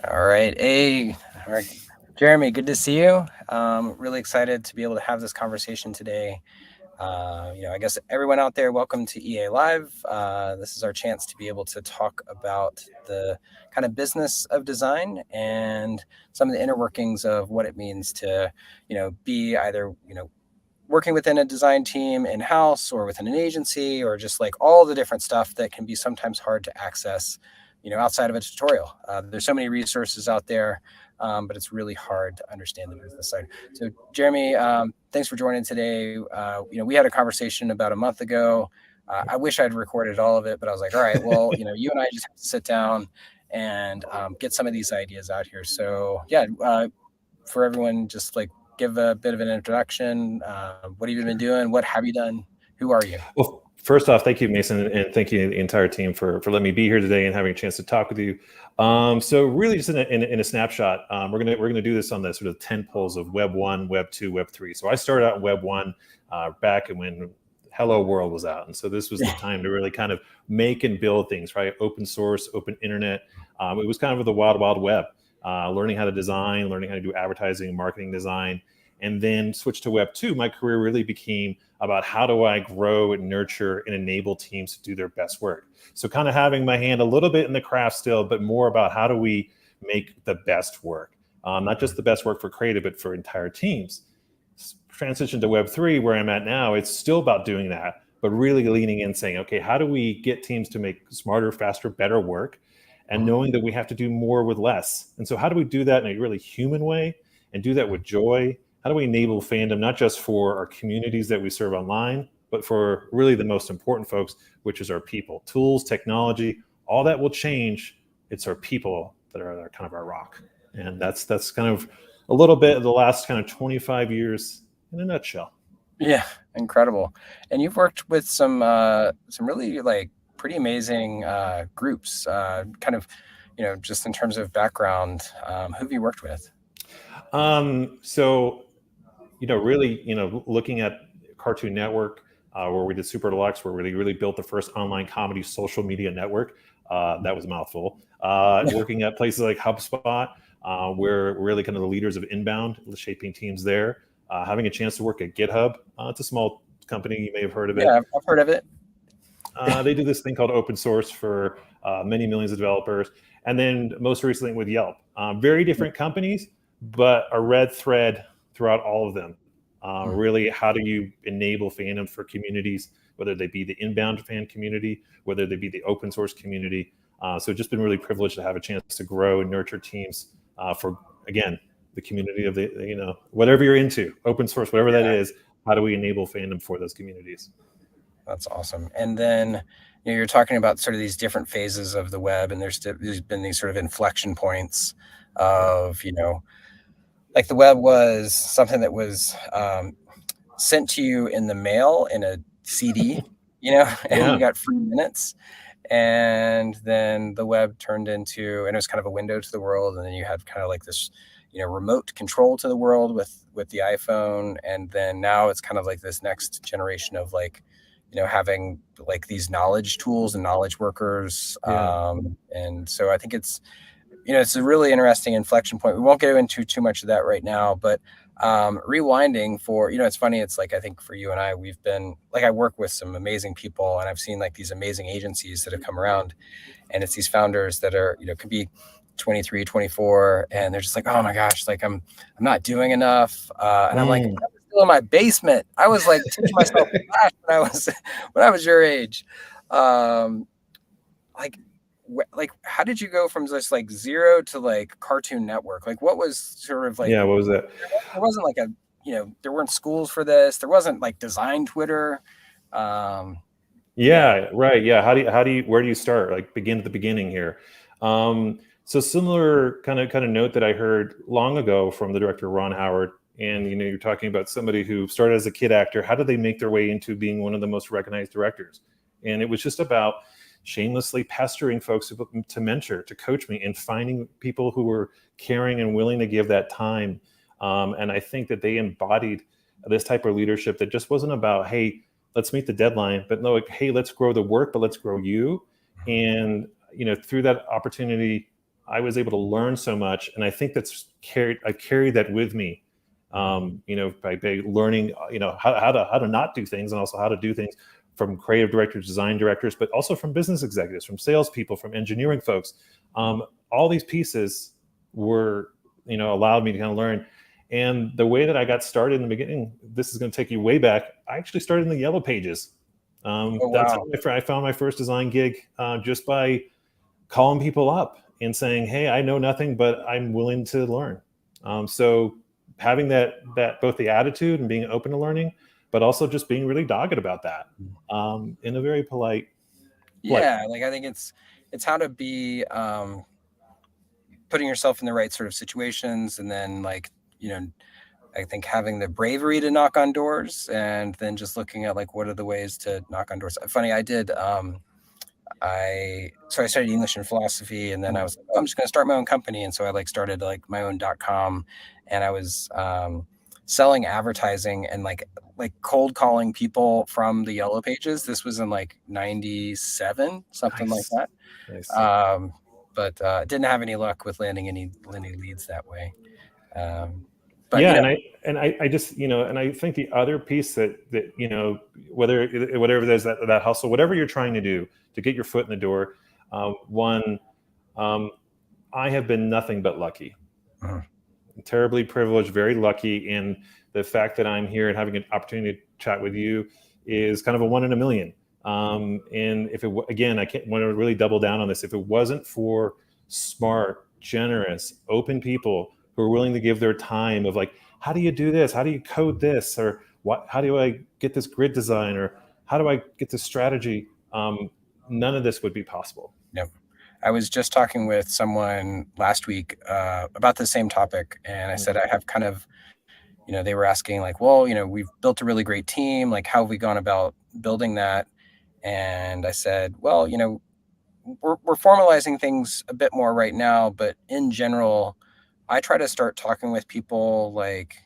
All right. Hey, all right. Jeremy, good to see you. Really excited to be able to have this conversation today. I guess everyone out there, welcome to EA Live. This is our chance to be able to talk about the kind of business of design and some of the inner workings of what it means to, be either, working within a design team in-house or within an agency or just like all the different stuff that can be sometimes hard to access outside of a tutorial. There's so many resources out there, but it's really hard to understand the business side. So Jeremy, thanks for joining today. We had a conversation about a month ago. I wish I'd recorded all of it, but I was like, all right, well, you and I just have to sit down and get some of these ideas out here. So yeah, for everyone, just like give a bit of an introduction. What have you been doing? What have you done? Who are you? Well, first off, thank you, Mason, and thank you the entire team for letting me be here today and having a chance to talk with you. So really, just in a snapshot, we're gonna do this on the sort of 10 poles of Web 1, Web 2, Web 3. So I started out in Web 1 back when Hello World was out, and so this was the time to really kind of make and build things, right? Open source, open internet. It was kind of the wild, wild web. Learning how to design, learning how to do advertising, marketing design, and then switch to Web 2. My career really became about how do I grow and nurture and enable teams to do their best work. So kind of having my hand a little bit in the craft still, but more about how do we make the best work, not just the best work for creative, but for entire teams. Transition to Web3, where I'm at now, it's still about doing that, but really leaning in saying, okay, how do we get teams to make smarter, faster, better work, and knowing that we have to do more with less. And so how do we do that in a really human way and do that with joy? How do we enable fandom, not just for our communities that we serve online, but for really the most important folks, which is our people? Tools, technology, all that will change. It's our people that are kind of our rock. And that's kind of a little bit of the last kind of 25 years in a nutshell. Yeah, incredible. And you've worked with some really like pretty amazing groups. Kind of, just in terms of background, who have you worked with? So really, looking at Cartoon Network, where we did Super Deluxe, where we really built the first online comedy social media network. That was a mouthful. Working at places like Hubspot, where we're really kind of the leaders of inbound, shaping teams there. Having a chance to work at Github. It's a small company. You may have heard of it. Yeah, I've heard of it. They do this thing called open source for many millions of developers. And then most recently with Yelp. Very different companies, but a red thread throughout all of them. Really, how do you enable fandom for communities, whether they be the inbound fan community, whether they be the open source community. So just been really privileged to have a chance to grow and nurture teams for, again, the community of the, whatever you're into, open source, whatever that is, how do we enable fandom for those communities? That's awesome. And then you're talking about sort of these different phases of the web, and there's been these sort of inflection points of, like the web was something that was sent to you in the mail in a CD, and you got free minutes. And then the web turned into, and it was kind of a window to the world. And then you had kind of like this, remote control to the world with the iPhone. And then now it's kind of like this next generation of like, having like these knowledge tools and knowledge workers. And so I think it's a really interesting inflection point. We won't go into too much of that right now, but rewinding for, it's funny. It's like, I think for you and I, we've been like, I work with some amazing people, and I've seen like these amazing agencies that have come around, and it's these founders that are, could be 23, 24, and they're just like, oh my gosh, like I'm not doing enough. And I'm like, I was still in my basement. I was like teaching myself Flash when I was your age. Like how did you go from just like zero to like Cartoon Network? Like what was sort of like, what was that? There wasn't like there weren't schools for this. There wasn't like design Twitter. Right. Yeah. Where do you start? Like begin at the beginning here. So similar kind of note that I heard long ago from the director, Ron Howard. And, you're talking about somebody who started as a kid actor. How did they make their way into being one of the most recognized directors? And it was just about shamelessly pestering folks to mentor, to coach me, and finding people who were caring and willing to give that time. And I think that they embodied this type of leadership that just wasn't about, hey, let's meet the deadline, but no, like, hey, let's grow the work, but let's grow you. And, through that opportunity, I was able to learn so much, and I think I carried that with me. By learning, how to not do things, and also how to do things from creative directors, design directors, but also from business executives, from salespeople, from engineering folks. All these pieces were, allowed me to kind of learn. And the way that I got started in the beginning, this is going to take you way back. I actually started in the Yellow Pages. Oh, That's wow. how I found my first design gig, just by calling people up and saying, "Hey, I know nothing, but I'm willing to learn." So having that both the attitude and being open to learning, but also just being really dogged about that, in a very polite. Yeah, like I think it's how to be putting yourself in the right sort of situations, and then like, I think having the bravery to knock on doors, and then just looking at like what are the ways to knock on doors. Funny, I did I started English and philosophy, and then I was like, oh, I'm just going to start my own company, and so I like started like my own .com, and I was selling advertising and like cold calling people from the Yellow Pages. This was in like '97, something like Nice. that. Nice. But didn't have any luck with landing any leads that way. But Yeah, and I just, and I think the other piece that whatever there's that hustle, whatever you're trying to do to get your foot in the door, one, I have been nothing but lucky. Mhm. Terribly privileged, very lucky, and the fact that I'm here and having an opportunity to chat with you is kind of a 1 in a million. And if it, again, I can't want to really double down on this. If it wasn't for smart, generous, open people who are willing to give their time of like, how do you do this? How do you code this? Or what? How do I get this grid design? Or how do I get this strategy? None of this would be possible. Yep. I was just talking with someone last week about the same topic, and I said I have kind of, they were asking like, well, we've built a really great team. Like, how have we gone about building that? And I said, well, we're formalizing things a bit more right now, but in general, I try to start talking with people like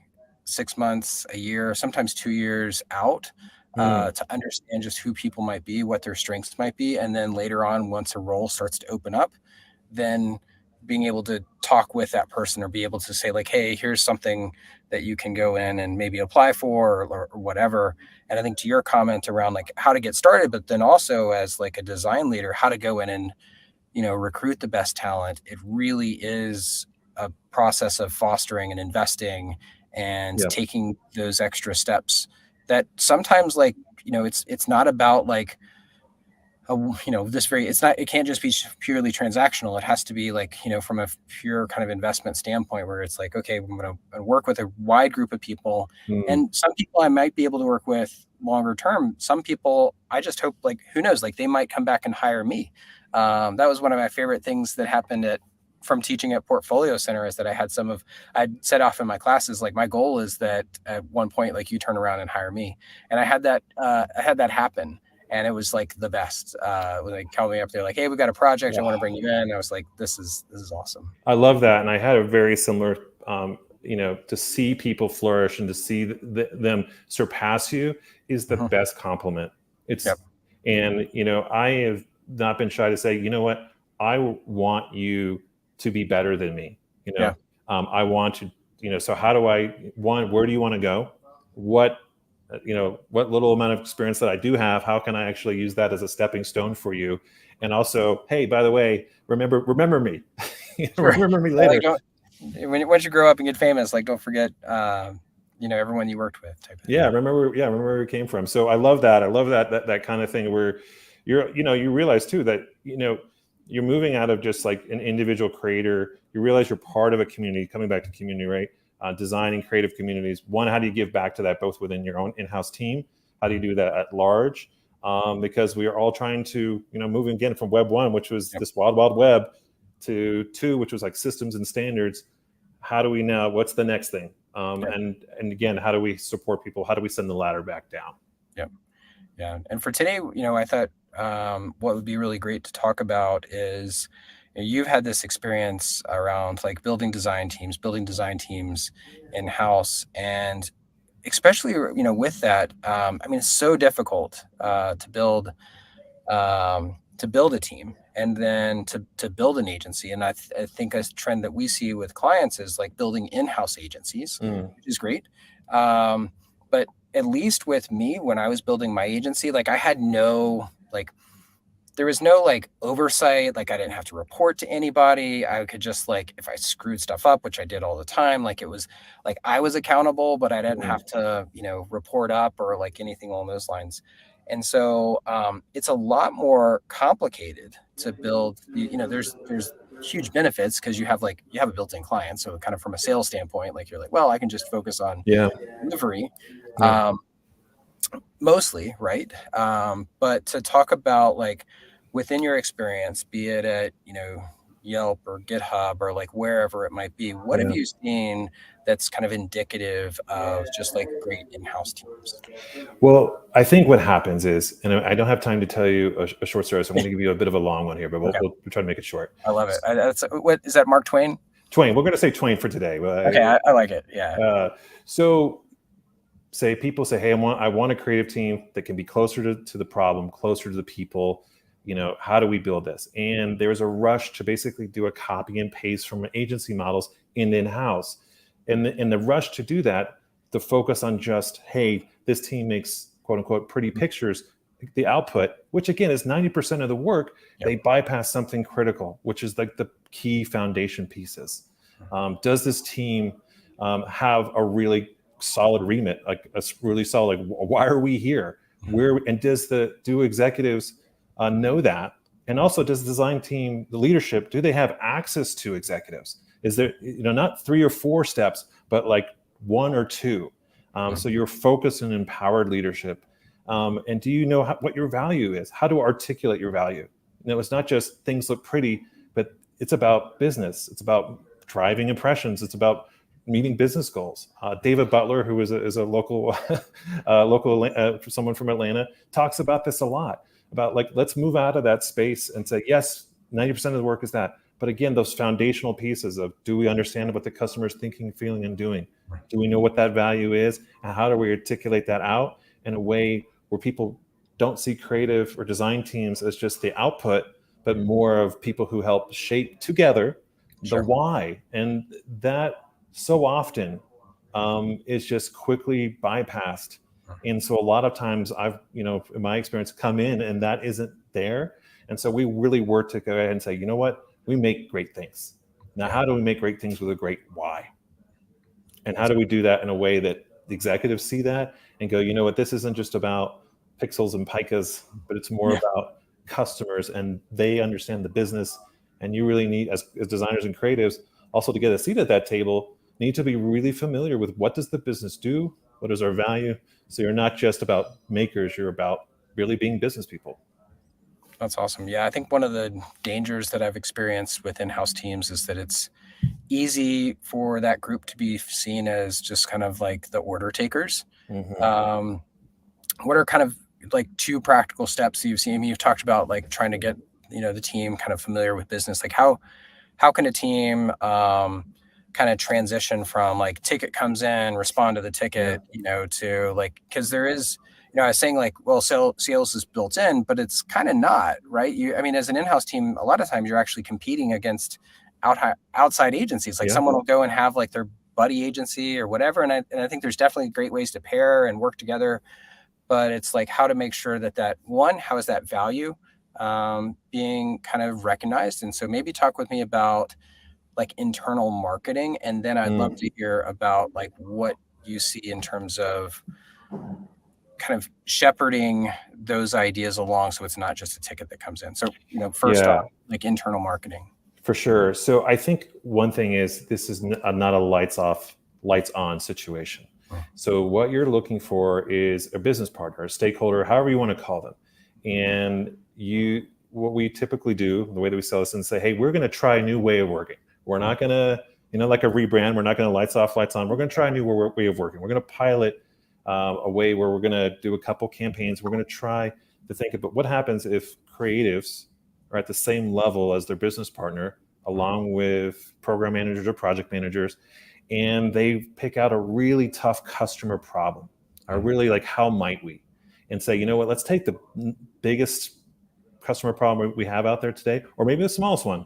6 months, a year, sometimes 2 years out, to understand just who people might be, what their strengths might be. And then later on, once a role starts to open up, then being able to talk with that person or be able to say like, hey, here's something that you can go in and maybe apply for, or whatever. And I think to your comment around like how to get started, but then also as like a design leader, how to go in and, recruit the best talent. It really is a process of fostering and investing and Yeah. taking those extra steps that sometimes like, it's not about like, it can't just be purely transactional. It has to be like, from a pure kind of investment standpoint where it's like, okay, I'm going to work with a wide group of people. And some people I might be able to work with longer term. Some people I just hope, like, who knows, like they might come back and hire me. That was one of my favorite things that happened from teaching at Portfolio Center, is that I'd set off in my classes, like my goal is that at one point, like you turn around and hire me. And I had that happen. And it was like the best. When they called me up, they're like, "Hey, we got a project. I want to bring you in." And I was like, "This is awesome." I love that, and I had a very similar. To see people flourish and to see them surpass you is the best compliment. Yep. And I have not been shy to say, you know what, I want you to be better than me. Yeah. I want to. So how do where do you want to go? What what little amount of experience that I do have, how can I actually use that as a stepping stone for you? And also, hey, by the way, remember me. Sure. Remember me Yeah, later. like once you grow up and get famous, like don't forget, everyone you worked with. Type of thing. Remember where we came from. So I love that. I love that kind of thing where you realize too that you're moving out of just like an individual creator. You realize you're part of a community. Coming back to community, right? Designing creative communities. One, how do you give back to that both within your own in-house team? How do you do that at large? Because we are all trying to, move again from Web 1, which was this wild, wild web, to 2, which was like systems and standards. How do we now, what's the next thing? And again, how do we support people? How do we send the ladder back down? Yep. Yeah. And for today, I thought what would be really great to talk about is, you've had this experience around like building design teams in house, and especially with that, I mean, it's so difficult to build a team. and then to build an agency. And I think a trend that we see with clients is like building in-house agencies, which is great. But at least with me, when I was building my agency, like I had no like there was no like oversight. Like I didn't have to report to anybody. I could just like, if I screwed stuff up, which I did all the time, like it was like I was accountable, but I didn't have to, report up or like anything along those lines. And so it's a lot more complicated to build. There's huge benefits because you have a built-in client. So kind of from a sales standpoint, like you're like, well, I can just focus on Yeah. delivery. Yeah. Mostly, right? But to talk about like within your experience, be it at Yelp or GitHub or like wherever it might be, what have Yeah. you seen that's kind of indicative of just like great in-house teams? Well, I think what happens is, and I don't have time to tell you a short story, so I'm going to give you a bit of a long one here, but Okay, we'll try to make it short. I love it. What is that? Mark Twain? Twain. We're going to say Twain for today. Okay, I like it. Yeah. So people say, hey, I want a creative team that can be closer to the problem, closer to the people. How do we build this? And there's a rush to basically do a copy and paste from agency models in-house. And the rush to do that, the focus on just, hey, this team makes quote unquote pretty pictures, the output, which again is 90% of the work, they bypass something critical, which is like the key foundation pieces. Does this team have a really solid remit, like a really solid, like, why are we here? And do executives know that? And also, does the design team, the leadership, do they have access to executives? Is there, not 3 or 4 steps, but like 1 or 2? So you're focused on empowered leadership. And do you know what your value is? How to articulate your value? It's not just things look pretty, but it's about business. It's about driving impressions. It's about meeting business goals. David Butler, who is a local, someone from Atlanta, talks about this a lot. About like, let's move out of that space and say, yes, 90% of the work is that. But again, those foundational pieces of, do we understand what the customer is thinking, feeling, and doing? Do we know what that value is? And how do we articulate that out in a way where people don't see creative or design teams as just the output, but more of people who help shape together the why? And that so often is just quickly bypassed. And so a lot of times I've, in my experience, come in and that isn't there. And so we really work to go ahead and say, you know what, we make great things. Now, how do we make great things with a great why? And how do we do that in a way that the executives see that and go, you know what, this isn't just about pixels and picas, but it's more about customers, and they understand the business. And you really need, as designers and creatives, also to get a seat at that table, need to be really familiar with what does the business do? What is our value? So you're not just about makers, you're about really being business people. That's awesome. Yeah, I think one of the dangers that I've experienced with in-house teams is that it's easy for that group to be seen as just kind of like the order takers. What are kind of like 2 practical steps that you've seen? I mean, you've talked about like trying to get the team kind of familiar with business. Like how can a team kind of transition from like ticket comes in, respond to the ticket, to like, because there is, I was saying like, well, sales is built in, but it's kind of not, right? I mean, as an in-house team, a lot of times you're actually competing against outside agencies. Like someone will go and have like their buddy agency or whatever. And I think there's definitely great ways to pair and work together, but it's like how to make sure that one, how is that value being kind of recognized? And so maybe talk with me about like internal marketing. And then I'd love to hear about like what you see in terms of kind of shepherding those ideas along so it's not just a ticket that comes in. So, first off, like internal marketing. For sure. So I think one thing is this is not a lights off, lights on situation. So what you're looking for is a business partner, a stakeholder, however you want to call them. And what we typically do, the way that we sell this, and say, hey, we're going to try a new way of working. We're not going to, like a rebrand. We're not going to lights off, lights on. We're going to try a new way of working. We're going to pilot a way where we're going to do a couple campaigns. We're going to try to think about what happens if creatives are at the same level as their business partner, along with program managers or project managers, and they pick out a really tough customer problem, or really like, how might we? And say, you know what, let's take the biggest customer problem we have out there today, or maybe the smallest one,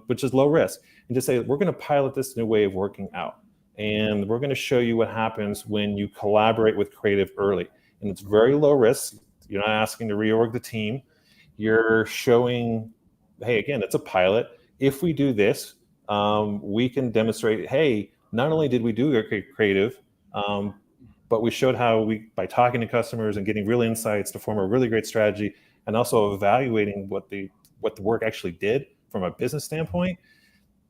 which is low risk, and just say, we're going to pilot this new way of working out. And we're going to show you what happens when you collaborate with creative early. And it's very low risk. You're not asking to reorg the team. You're showing, hey, again, it's a pilot. If we do this, we can demonstrate, hey, not only did we do creative, but we showed how by talking to customers and getting real insights to form a really great strategy, and also evaluating what the work actually did from a business standpoint.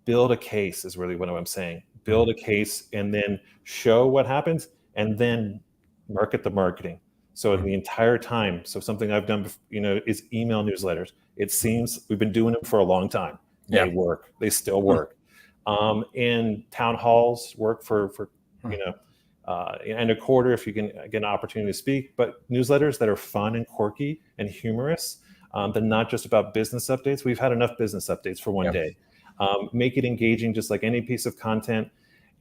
Build a case is really what I'm saying. Build a case and then show what happens, and then market the marketing. So the entire time, so something I've done, is email newsletters. It seems we've been doing them for a long time. They work. They still work. And town halls work for and a quarter if you can get an opportunity to speak. But newsletters that are fun and quirky and humorous, they're not just about business updates. We've had enough business updates for one day. Make it engaging, just like any piece of content.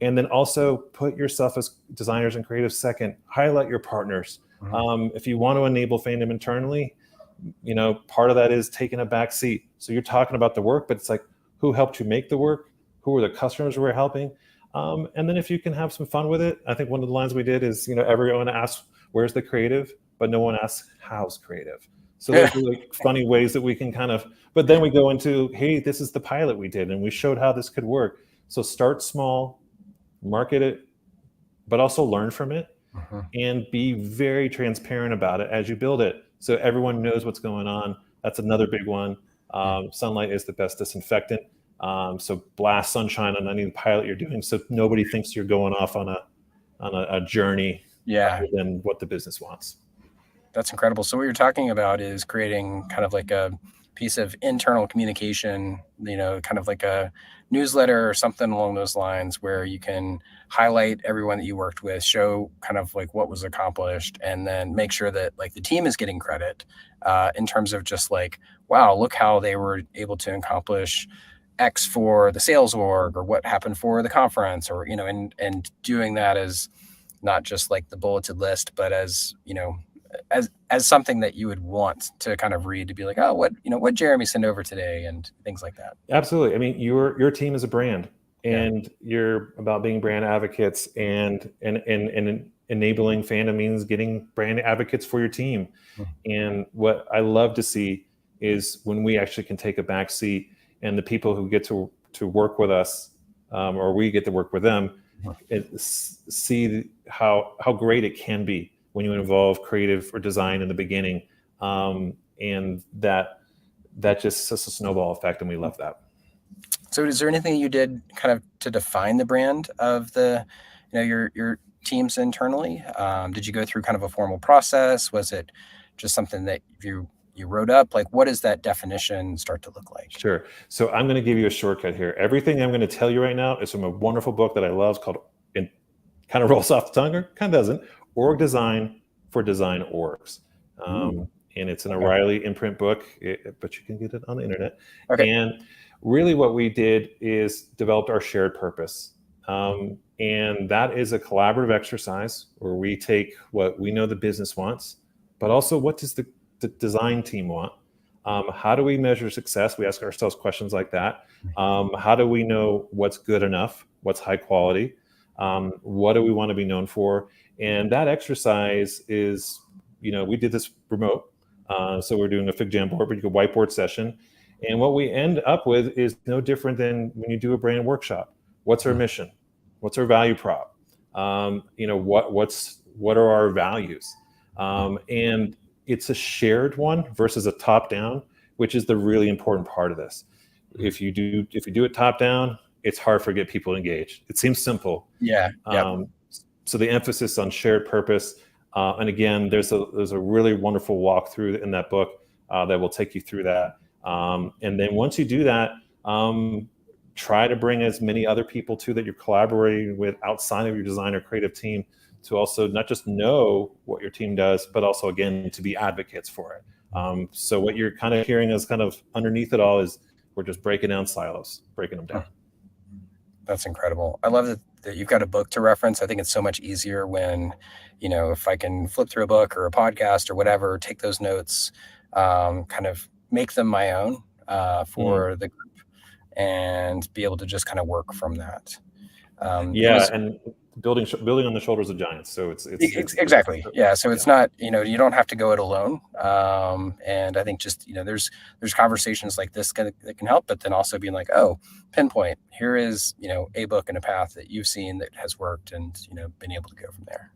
And then also put yourself as designers and creatives second. Highlight your partners. If you want to enable fandom internally, part of that is taking a back seat. So you're talking about the work, but it's like, who helped you make the work? Who were the customers who were helping? And then if you can have some fun with it, I think one of the lines we did is, everyone asks, where's the creative? But no one asks, how's creative? So those are like funny ways that we can but then we go into, hey, this is the pilot we did, and we showed how this could work. So start small, market it, but also learn from it, and be very transparent about it as you build it, so everyone knows what's going on. That's another big one. Sunlight is the best disinfectant. So blast sunshine on any pilot you're doing, so nobody thinks you're going off on a journey other than what the business wants. That's incredible. So what you're talking about is creating kind of like a piece of internal communication, kind of like a newsletter or something along those lines, where you can highlight everyone that you worked with, show kind of like what was accomplished, and then make sure that like the team is getting credit in terms of just like, wow, look how they were able to accomplish X for the sales org, or what happened for the conference, or, and doing that as not just like the bulleted list, but as, as something that you would want to kind of read, to be like, oh, what Jeremy sent over today, and things like that. Absolutely. I mean, your team is a brand, and you're about being brand advocates, and enabling fandom means getting brand advocates for your team. And what I love to see is when we actually can take a back seat, and the people who get to work with us, or we get to work with them, see how great it can be when you involve creative or design in the beginning, and that just sets a snowball effect, and we love that. So is there anything you did kind of to define the brand of the, your teams internally? Did you go through kind of a formal process? Was it just something that you wrote up? Like, what does that definition start to look like? Sure. So I'm going to give you a shortcut here. Everything I'm going to tell you right now is from a wonderful book that I love. It's called, it kind of rolls off the tongue, or kind of doesn't, Org Design for Design Orgs. And it's an O'Reilly imprint book, but you can get it on the internet. And really what we did is developed our shared purpose. And that is a collaborative exercise where we take what we know the business wants, but also what does the design team want? How do we measure success? We ask ourselves questions like that. How do we know what's good enough? What's high quality? What do we want to be known for? And that exercise is, we did this remote. So we're doing a Fig Jam board, but you could whiteboard session. And what we end up with is no different than when you do a brand workshop. What's our mission? What's our value prop? What are our values? And it's a shared one versus a top down, which is the really important part of this. If you do it top down, it's hard to get people engaged. It seems simple. So the emphasis on shared purpose, and again, there's a really wonderful walkthrough in that book that will take you through that. And then once you do that, try to bring as many other people too that you're collaborating with outside of your design or creative team, to also not just know what your team does, but also, again, to be advocates for it. So what you're kind of hearing is kind of underneath it all is we're just breaking down silos, breaking them down. That's incredible. I love that you've got a book to reference. I think it's so much easier when, if I can flip through a book or a podcast or whatever, take those notes, kind of make them my own for the group and be able to just kind of work from that. It Yeah, was and building on the shoulders of giants. So exactly, yeah. So it's yeah. not, you don't have to go it alone. And I think just, there's conversations like this that can help, but then also being like, oh, pinpoint, here is, a book and a path that you've seen that has worked, and been able to go from there.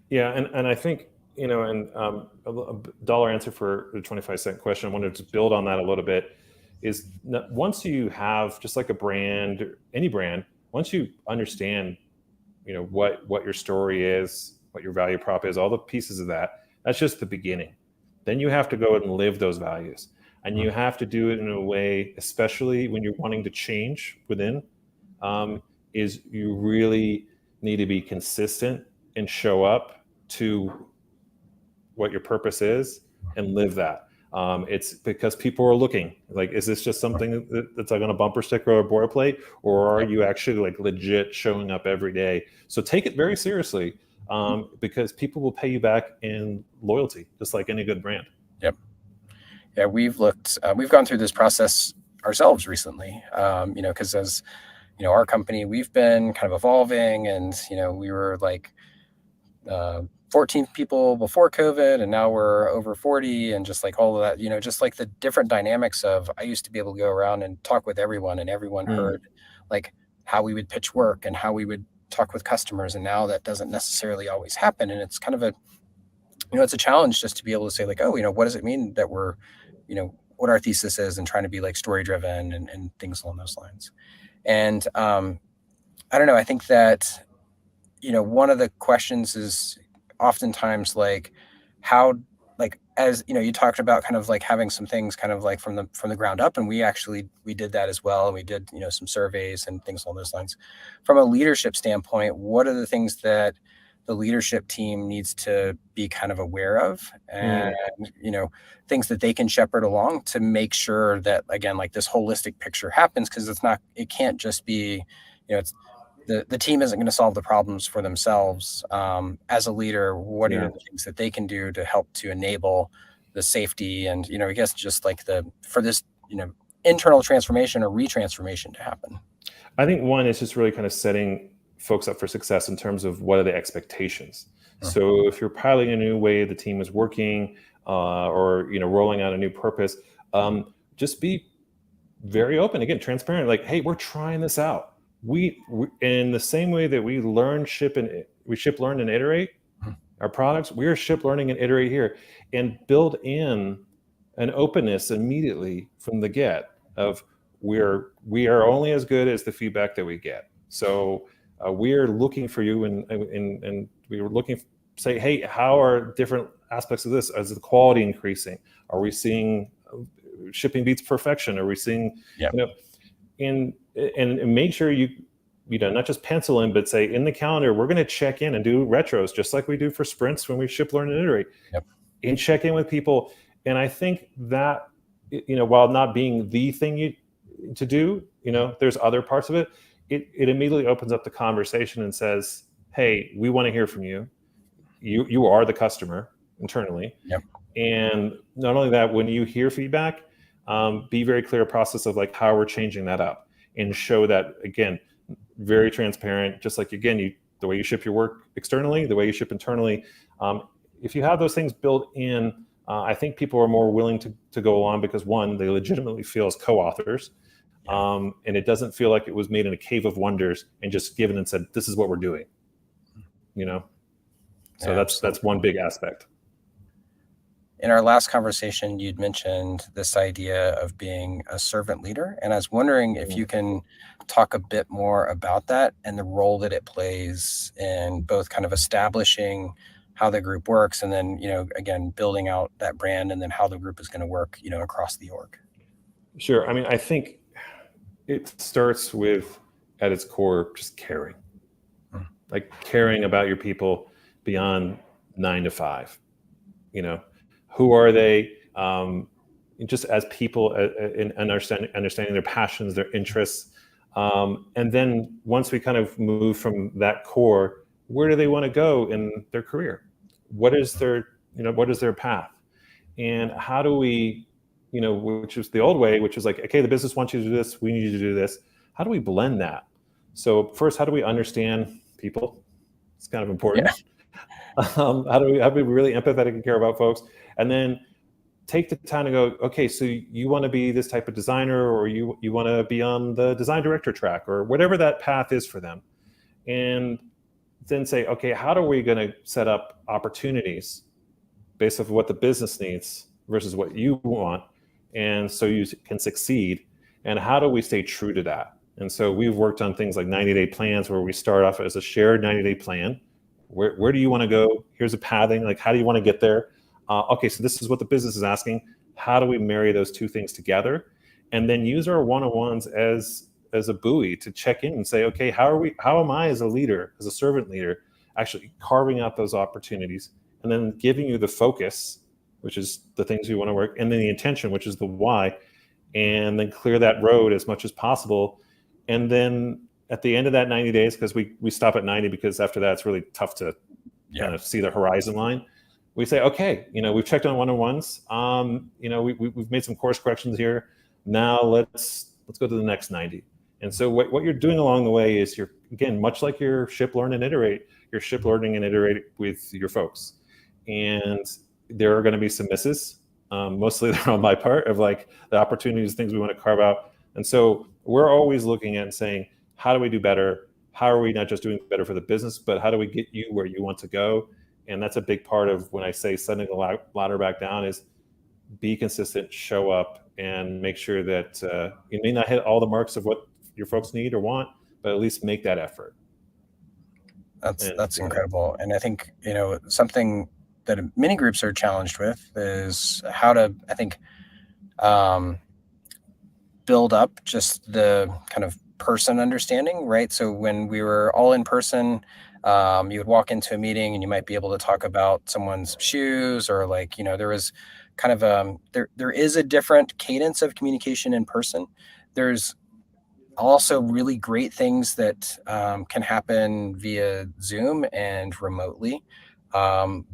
Yeah, and I think and a dollar answer for the 25-cent question. I wanted to build on that a little bit. Is once you have, just like a brand, any brand, once you understand, what your story is, what your value prop is, all the pieces of that, that's just the beginning. Then you have to go and live those values, and you have to do it in a way, especially when you're wanting to change within, is you really need to be consistent and show up to what your purpose is and live that. It's because people are looking, like, is this just something that's like on a bumper sticker or a boilerplate, or are you actually like legit showing up every day? So take it very seriously, because people will pay you back in loyalty, just like any good brand. Yep. Yeah, we've gone through this process ourselves recently, because as our company, we've been kind of evolving, and we were like 14 people before COVID, and now we're over 40, and just like all of that, just like the different dynamics of, I used to be able to go around and talk with everyone, and everyone heard like how we would pitch work and how we would talk with customers, and now that doesn't necessarily always happen, and it's kind of it's a challenge just to be able to say like, oh, what does it mean that we're, what our thesis is, and trying to be like story driven, and things along those lines. And I don't know, I think that one of the questions is oftentimes like, how, like, as you talked about kind of like having some things kind of like from the ground up, and we did that as well, and we did some surveys and things along those lines. From a leadership standpoint, what are the things that the leadership team needs to be kind of aware of, and things that they can shepherd along to make sure that, again, like, this holistic picture happens, because it can't just be, it's the team isn't going to solve the problems for themselves. As a leader, what are the things that they can do to help to enable the safety, and I guess just like for this internal transformation or retransformation to happen? I think one is just really kind of setting folks up for success in terms of what are the expectations. So if you're piloting a new way the team is working, or rolling out a new purpose, just be very open, again, transparent. Like, hey, we're trying this out. We in the same way that we ship, learn, and iterate our products, we are ship, learning, and iterate here, and build in an openness immediately from the get of, we are only as good as the feedback that we get. So we are looking for you, and we were looking, say, hey, how are different aspects of this? Is the quality increasing? Are we seeing shipping beats perfection? Are we seeing, and make sure you not just pencil in, but say in the calendar, we're going to check in and do retros just like we do for sprints when we ship, learn, and iterate, and check in with people. And I think that, while not being the thing to do, there's other parts of it. It immediately opens up the conversation and says, hey, we want to hear from you. You are the customer internally. And not only that, when you hear feedback, be very clear process of like how we're changing that up, and show that, again, very transparent, just like, again, the way you ship your work externally, the way you ship internally. If you have those things built in, I think people are more willing to go along, because one, they legitimately feel as co-authors. And it doesn't feel like it was made in a cave of wonders and just given and said, this is what we're doing, so that's one big aspect. In our last conversation, you'd mentioned this idea of being a servant leader, and I was wondering if you can talk a bit more about that and the role that it plays in both kind of establishing how the group works, and then again, building out that brand, and then how the group is going to work across the org. Sure. I mean, I think it starts with, at its core, just caring. Like, caring about your people beyond 9 to 5. Who are they? Just as people, in understanding their passions, their interests, and then once we kind of move from that core, where do they want to go in their career? What is their path? And how do we, which is the old way, which is like, okay, the business wants you to do this, we need you to do this. How do we blend that? So first, how do we understand people? It's kind of important. Yeah. How do we be really empathetic and care about folks? And then take the time to go, okay, so you want to be this type of designer, or you want to be on the design director track, or whatever that path is for them. And then say, okay, how are we going to set up opportunities based off of what the business needs versus what you want, and so you can succeed? And how do we stay true to that? And so we've worked on things like 90-day plans, where we start off as a shared 90-day plan. Where do you want to go? Here's a pathing, like how do you want to get there? Okay, so this is what the business is asking. How do we marry those two things together? And then use our one-on-ones as a buoy to check in and say, okay, how am I as a leader, as a servant leader, actually carving out those opportunities, and then giving you the focus, which is the things you want to work, and then the intention, which is the why, and then clear that road as much as possible. And then at the end of that 90 days, because we stop at 90, because after that it's really tough to kind of see the horizon line. We say, okay, we've checked on one-on-ones. We've made some course corrections here. Now let's go to the next 90. And so what you're doing along the way is you're, again, much like your ship, learn and iterate, you're ship learning and iterate with your folks. And there are going to be some misses. Mostly they're on my part, of like the opportunities, things we want to carve out. And so we're always looking at and saying, how do we do better? How are we not just doing better for the business, but how do we get you where you want to go? And that's a big part of when I say sending the ladder back down, is be consistent, show up, and make sure that you may not hit all the marks of what your folks need or want, but at least make that effort. That's incredible. And I think, something that many groups are challenged with is how to, I think, build up just the kind of person understanding, right? So when we were all in person, you would walk into a meeting and you might be able to talk about someone's shoes, or like, there was kind of there is a different cadence of communication in person. There's also really great things that can happen via Zoom and remotely.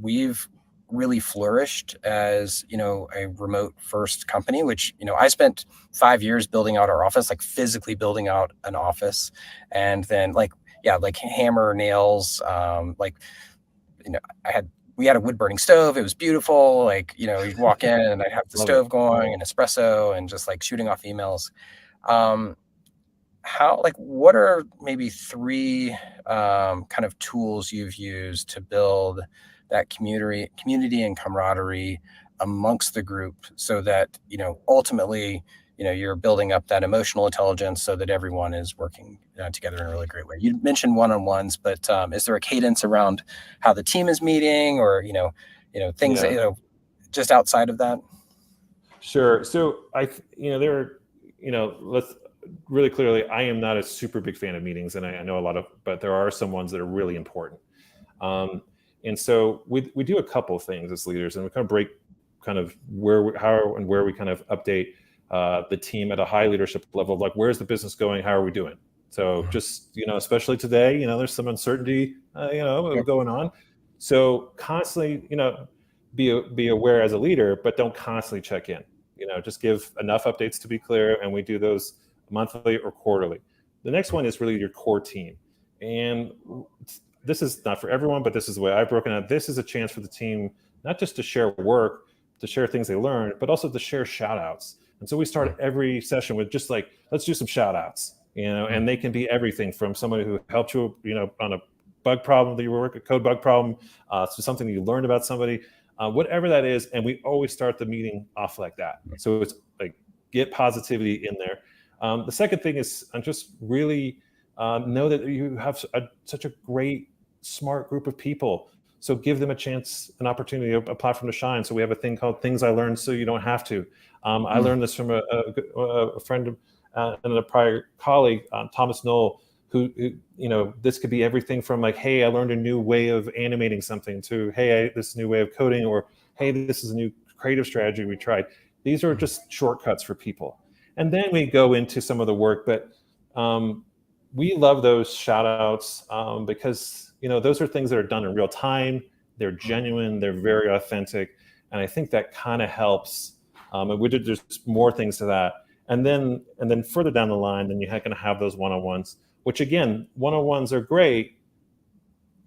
We've really flourished as, a remote first company, which, I spent 5 years building out our office, like physically building out an office. And then like hammer nails, we had a wood burning stove. It was beautiful. Like, you'd walk in and I'd have the stove going and espresso and just like shooting off emails. What are maybe 3 kind of tools you've used to build that community and camaraderie amongst the group, so that, ultimately, you're building up that emotional intelligence so that everyone is working together in a really great way? You mentioned one-on-ones, but is there a cadence around how the team is meeting, or, things, just outside of that? Sure. So let's really clearly, I am not a super big fan of meetings, and I know a lot of, but there are some ones that are really important. And so we do a couple of things as leaders, and we kind of break kind of where we kind of update the team at a high leadership level, like where's the business going, how are we doing? So just, especially today, there's some uncertainty, going on. So constantly, be aware as a leader, but don't constantly check in. Just give enough updates to be clear, and we do those monthly or quarterly. The next one is really your core team. And this is not for everyone, but this is the way I've broken out. This is a chance for the team, not just to share work, to share things they learned, but also to share shout outs. And so we start every session with just like, let's do some shout outs, and they can be everything from somebody who helped you, on a bug problem that you were working, a code bug problem, to something you learned about somebody, whatever that is. And we always start the meeting off like that. So it's like, get positivity in there. The second thing is just really know that you have such a great, smart group of people. So give them a chance, an opportunity, a platform to shine. So we have a thing called Things I Learned So You Don't Have to. I learned this from a friend and a prior colleague, Thomas Knoll, who, this could be everything from like, hey, I learned a new way of animating something, to, hey, this is a new way of coding, or, hey, this is a new creative strategy we tried. These are just shortcuts for people. And then we go into some of the work, but we love those shout outs because, those are things that are done in real time. They're genuine. They're very authentic. And I think that kind of helps. And there's more things to that. And then further down the line, then you're going to have those one-on-ones, which again, one-on-ones are great,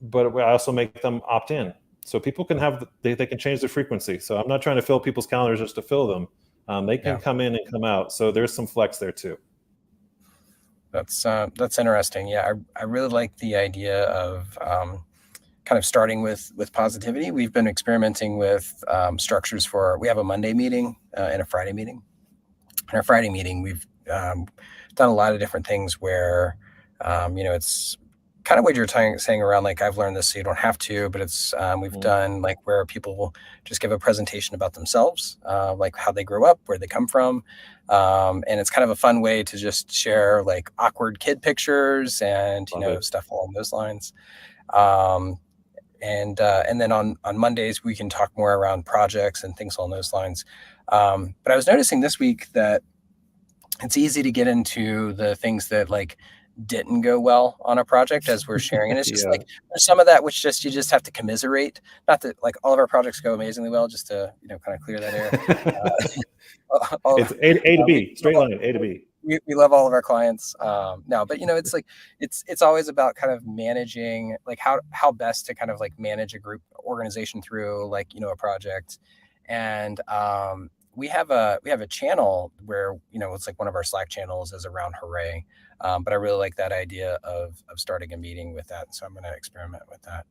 but I also make them opt in. So people can they can change the frequency. So I'm not trying to fill people's calendars just to fill them. They can come in and come out. So there's some flex there too. That's interesting. Yeah, I really like the idea of kind of starting with positivity. We've been experimenting with structures we have a Monday meeting and a Friday meeting. In our Friday meeting, we've done a lot of different things where, it's kind of what you're saying around like, I've learned this so you don't have to, but it's we've done like where people will just give a presentation about themselves, like how they grew up, where they come from. And it's kind of a fun way to just share like awkward kid pictures and, stuff along those lines. And then on Mondays, we can talk more around projects and things along those lines. But I was noticing this week that it's easy to get into the things that like didn't go well on a project as we're sharing. And it's just like, there's some of that which you just have to commiserate. Not that like all of our projects go amazingly well, just to, kind of clear that air. It's A to B, straight line, A to B. We love all of our clients. No, but it's like, it's always about kind of managing, like how best to kind of like manage a group organization through like, a project. And, we have a channel where, it's like one of our Slack channels is around Hooray. But I really like that idea of starting a meeting with that. So I'm going to experiment with that.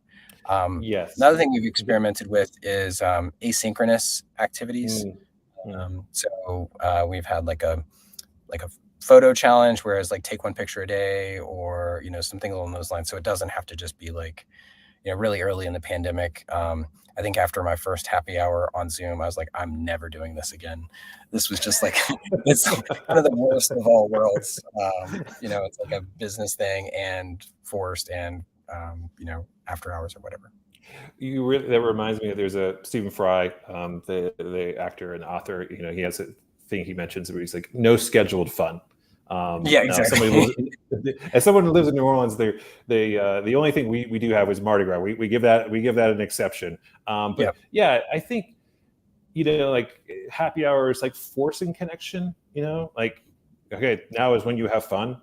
Yes. Another thing we've experimented with is asynchronous activities. So we've had like a photo challenge, whereas like take one picture a day or, something along those lines. So it doesn't have to just be like, really early in the pandemic. I think after my first happy hour on Zoom, I was like, I'm never doing this again. This was just like, it's kind of the worst of all worlds. It's like a business thing and forced and, after hours or whatever. That reminds me of, there's a Stephen Fry, the actor and author, he has a thing he mentions where he's like, no scheduled fun. Exactly. As someone who lives in New Orleans, the only thing we do have is Mardi Gras. We give that an exception. But I think, like happy hour is like forcing connection, like, okay, now is when you have fun,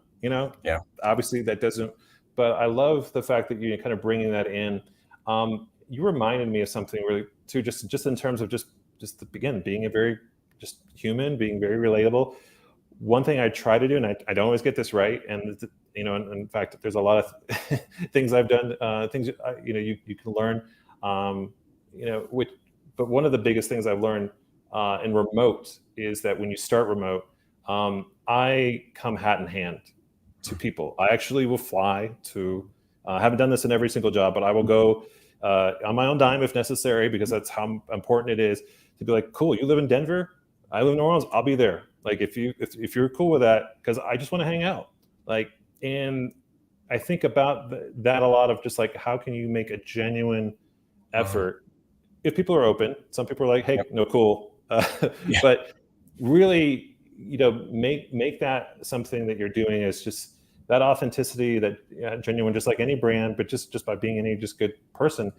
obviously that doesn't, but I love the fact that you're kind of bringing that in. You reminded me of something really too, just in terms of just being a very just human, being very relatable. One thing I try to do, and I don't always get this right, and in fact, there's a lot of things I've done, things you can learn, but one of the biggest things I've learned in remote is that when you start remote, I come hat in hand to people. I actually will fly to. I haven't done this in every single job, but I will go on my own dime if necessary, because that's how important it is to be like, cool, you live in Denver, I live in New Orleans, I'll be there. Like if you're cool with that, because I just want to hang out. Like, and I think about that a lot of just like, how can you make a genuine effort if people are open? Some people are like, hey, no, cool. But really, make that something that you're doing is just that authenticity, that genuine, just like any brand, but just by being any just good person,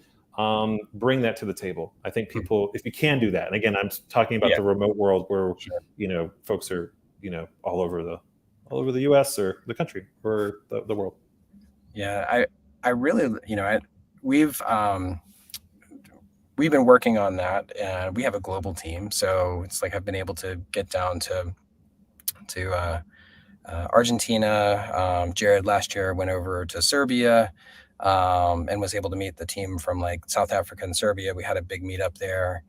bring that to the table. I think people, if you can do that, and again, I'm talking about the remote world where folks are all over the U.S. or the country or the world. Yeah, I really we've been working on that, and we have a global team, so it's like I've been able to get down to Argentina. Jared last year went over to Serbia. And was able to meet the team from like South Africa and Serbia. We had a big meetup there.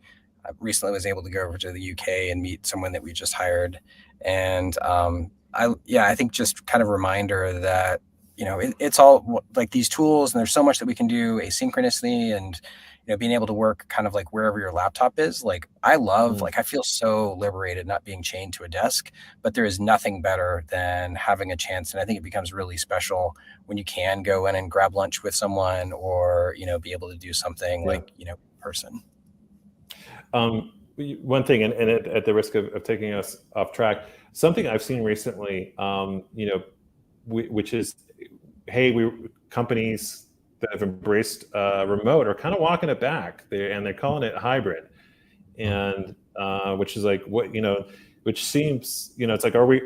I recently was able to go over to the UK and meet someone that we just hired. And I think just kind of reminder that, it's all like these tools, and there's so much that we can do asynchronously, and, being able to work kind of like wherever your laptop is. Like I love, like I feel so liberated not being chained to a desk, but there is nothing better than having a chance. And I think it becomes really special when you can go in and grab lunch with someone, or, be able to do something like, person. One thing, and at the risk of taking us off track, something I've seen recently, which is, hey, companies that have embraced remote are kind of walking it back, and they're calling it hybrid. Mhm. and which is like what which seems it's like are we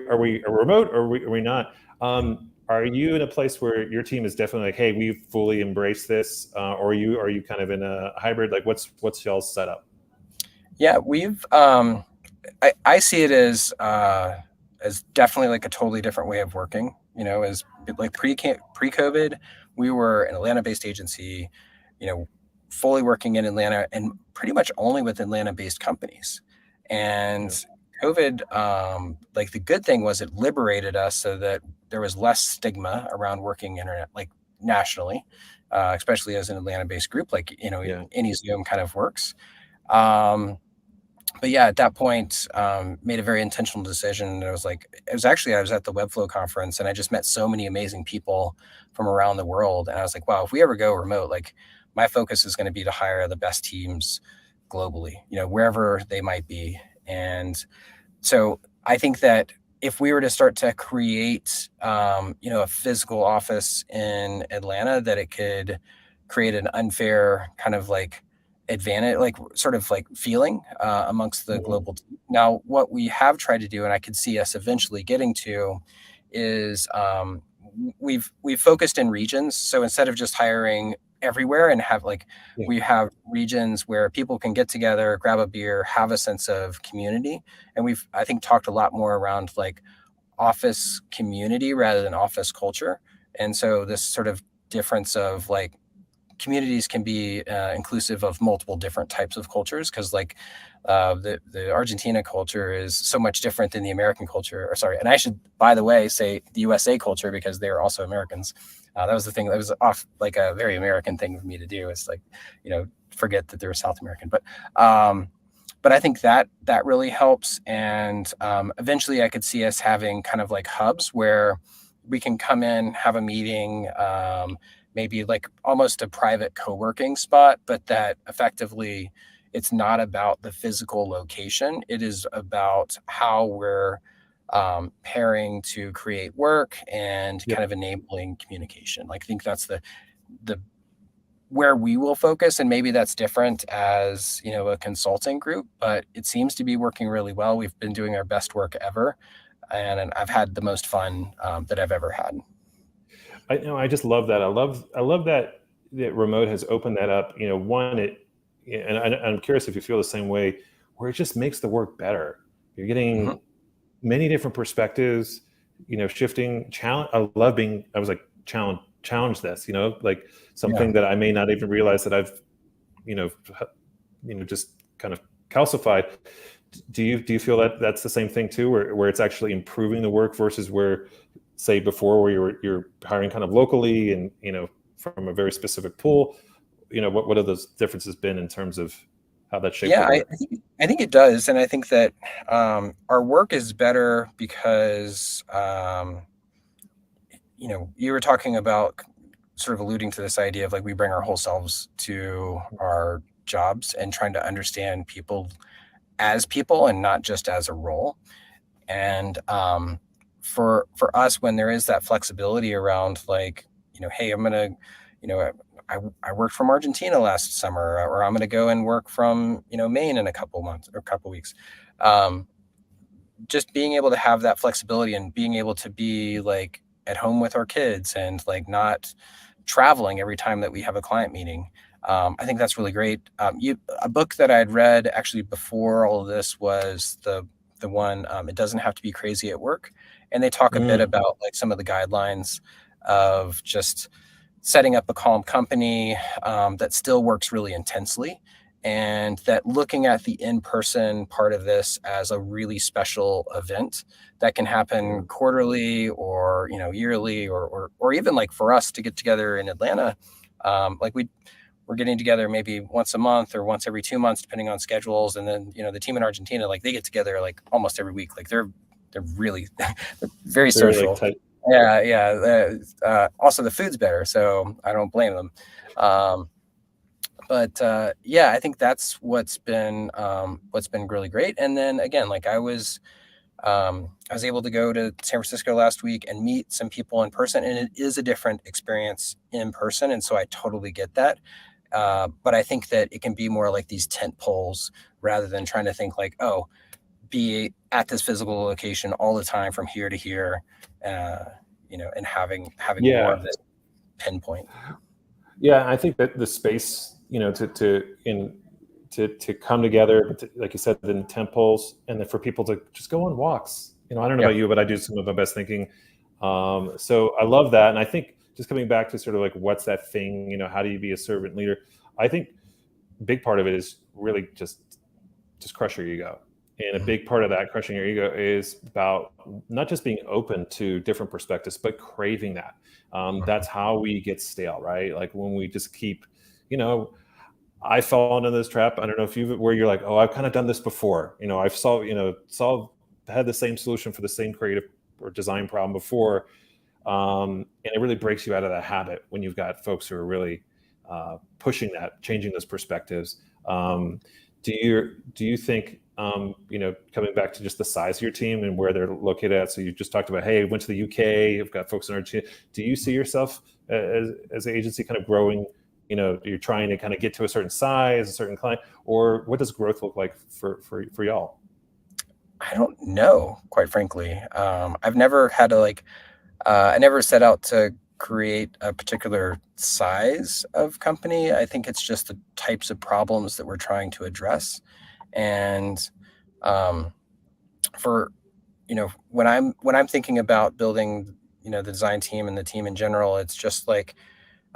remote or are we not? Are you in a place where your team is definitely like, hey, we fully embrace this, or are you kind of in a hybrid? Like, what's y'all's setup? Yeah, I see it as definitely like a totally different way of working. As like pre-COVID, we were an Atlanta-based agency, you know, fully working in Atlanta and pretty much only with Atlanta-based companies. And Yeah, COVID, like the good thing was it liberated us so that there was less stigma around working internet, like nationally, especially as an Atlanta-based group, like yeah, any Zoom kind of works. But yeah, at that point, made a very intentional decision. It was like, I was at the Webflow conference and I just met so many amazing people from around the world. And I was like, wow, if we ever go remote, like my focus is going to be to hire the best teams globally, wherever they might be. And so I think that if we were to start to create, a physical office in Atlanta, that it could create an unfair kind of like advantage, like sort of like feeling amongst the mhm, global team. Now, what we have tried to do, and I could see us eventually getting to, is we've focused in regions. So instead of just hiring everywhere and have like yeah, we have regions where people can get together, grab a beer, have a sense of community. And we've, I think, talked a lot more around like office community rather than office culture. And so this sort of difference of like communities can be inclusive of multiple different types of cultures, because like the Argentina culture is so much different than the American culture, or sorry, and I should, by the way, say the USA culture, because they're also Americans. That was the thing that was off, like a very American thing for me to do, is like, forget that they were South American. But I think that really helps. And eventually I could see us having kind of like hubs where we can come in, have a meeting, maybe like almost a private co-working spot, but that effectively it's not about the physical location. It is about how we're pairing to create work and yep. kind of enabling communication. Like I think that's the where we will focus, and maybe that's different as a consulting group, but it seems to be working really well. We've been doing our best work ever, and I've had the most fun that I've ever had. I just love that. I love that remote has opened that up. One, I'm curious if you feel the same way, where it just makes the work better. You're Mhm. getting many different perspectives, shifting challenge. I was like, challenge this, like Yeah. something that I may not even realize that I've, you know, just kind of calcified. Do you feel that that's the same thing too, where it's actually improving the work versus where, say, before, where you're hiring kind of locally and from a very specific pool? What have those differences been in terms of how that shaped the Yeah, work? I think it does, and I think that our work is better because you were talking about sort of alluding to this idea of like we bring our whole selves to our jobs and trying to understand people as people and not just as a role. And for us, when there is that flexibility around like, hey, I'm gonna, you know, I worked from Argentina last summer, or I'm gonna go and work from Maine in a couple months or a couple weeks. Um, just being able to have that flexibility and being able to be like at home with our kids and like not traveling every time that we have a client meeting. I think that's really great. A book that I had read actually before all of this was the one, It Doesn't Have to Be Crazy at Work, and they talk a bit Mm, about like some of the guidelines of just setting up a calm company that still works really intensely, and that looking at the in-person part of this as a really special event that can yeah, happen quarterly or yearly, or even like for us to get together in Atlanta, like we're getting together maybe once a month or once every 2 months depending on schedules. And then the team in Argentina, like they get together like almost every week. Like they're really they're very very like social. tight. Yeah, yeah. Also, the food's better, so I don't blame them. Um, but yeah, I think that's what's been really great. And then again, like I was able to go to San Francisco last week and meet some people in person, and it is a different experience in person. And so I totally get that. But I think that it can be more like these tent poles rather than trying to think like, oh, be at this physical location all the time from here to here, uh, and having more Yeah. of this pinpoint. Yeah, I think that the space, to come together, like you said, in temples, and then for people to just go on walks. I don't know Yeah. about you, but I do some of my best thinking. So I love that, and I think just coming back to sort of like what's that thing? How do you be a servant leader? I think a big part of it is really just crush your ego. And a big part of that crushing your ego is about not just being open to different perspectives, but craving that. That's how we get stale, right? Like when we just keep, you know, I fall into this trap. I don't know if where you're like, oh, I've kind of done this before. I've had the same solution for the same creative or design problem before. And it really breaks you out of that habit when you've got folks who are really pushing that, changing those perspectives. Do you think, coming back to just the size of your team and where they're located at? So you just talked about, hey, I went to the UK. I've got folks in our team. Do you see yourself as an agency kind of growing? You're trying to kind of get to a certain size, a certain client, or what does growth look like for y'all? I don't know, quite frankly. I've never had to I never set out to create a particular size of company. I think it's just the types of problems that we're trying to address. And um, for when I'm thinking about building, the design team and the team in general, it's just like,